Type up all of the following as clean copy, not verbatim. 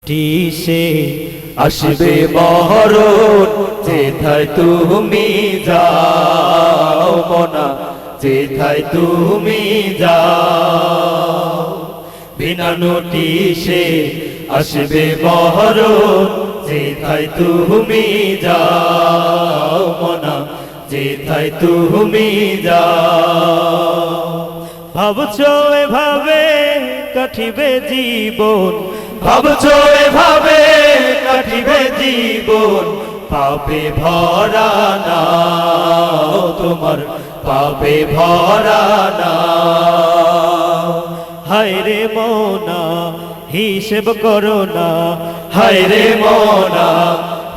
টিসে আসবে মরণ, যেথায় তুমি যাও মনা, যেথায় তুমি যাও। বিনা নোটিশে আসবে মরণ, যেথায় তুমি যাও মনা, যেথায় তুমি যাও। ভাবছো এভাবে কাটিবে জীবন, ভাবছো এভাবে কাটিবে জীবন, পাপে ভরা না তোমার, পাপে ভরা না। হায় রে মোনা হিসেব করো না, হায় রে মোনা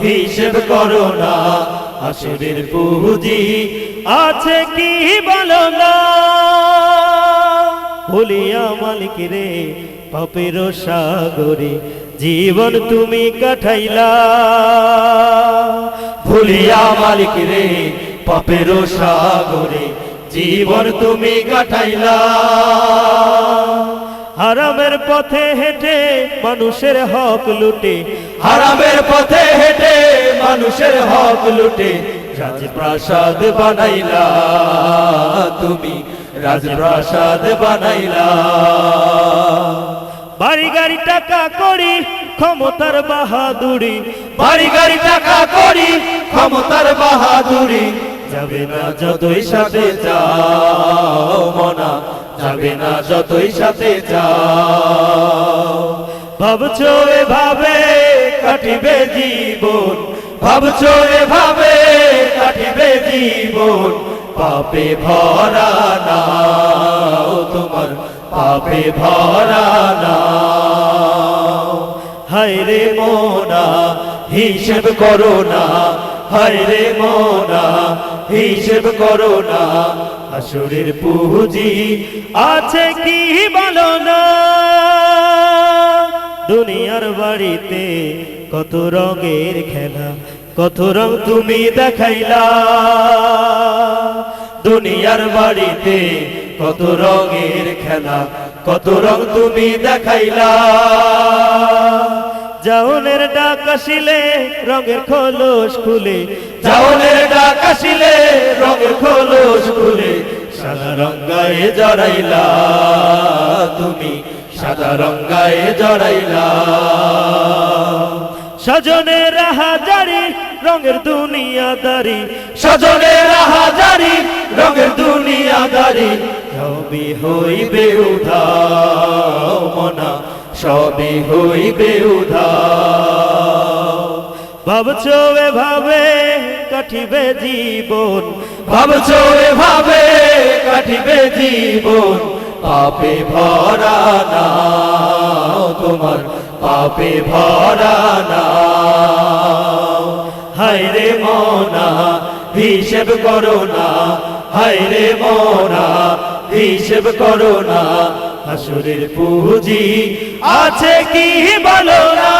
হিসেব করো না, হাসরের পুঁজি আছে কি বলো না। ভুলিয়া মালিক রে পাপের সাগরে জীবন তুমি কাটাইলা, ভুলিয়া মালিক রে পাপের সাগরে জীবন তুমি কাটাইলা। হারামের পথে হেঁটে মানুষের হক লুটে, হারামের পথে হেঁটে মানুষের হক লুটে, রাজপ্রাসাদ বানাইলা তুমি, রাজপ্রাসাদ বানাইলা। বাড়ি গাড়ি টাকা করি ক্ষমতার বাহাদুরি, বাড়ি গাড়ি টাকা করি ক্ষমতার বাহাদুরি, যাবে না যতই সাথে যাও মনা, যাবে না যতই সাথে যাও। ভাবছো এভাবে কাটিবে জীবন, ভাবছো এভাবে কাটিবে জীবন, পাপে ভরা না তোমার, পাপে ভরা না। হায় রে মোনা হিসেব করো না, হায় রে মোনা হিসেব করো না, হাসরের পুঁজি আছে কি বলো না। দুনিয়ার বাড়িতে কত রঙের খেলা, কত রং তুমি দেখাইলা, দুনিয়ার বাড়িতে কত রঙের খেলা, কত রং তুমি দেখাইলা। জাওনের ডাক আসিলে রঙের খোলস খুলে, জাওনের ডাক আসিলে রঙের খোলস খুলে, সাদা রঙায় জড়াইলা তুমি, সাদা রঙায় জড়াইলা। স্বজনের হাজারি রঙের দুনিয়াদারি, স্বজনের হাজারি রঙের দুনিয়াদারি, সবই হইবে উধাও মনা, সবই হইবে উধাও। ভাবছো এভাবে কাটিবে জীবন, ভাবছো এভাবে কাটিবে জীবন, পাপে ভরা না তোমার, পাপে ভরা না। হায় রে মোনা হিসেব করো না, হায় রে মোনা হিসেব করো না, হাসরের পুঁজি আছে কি বলো না।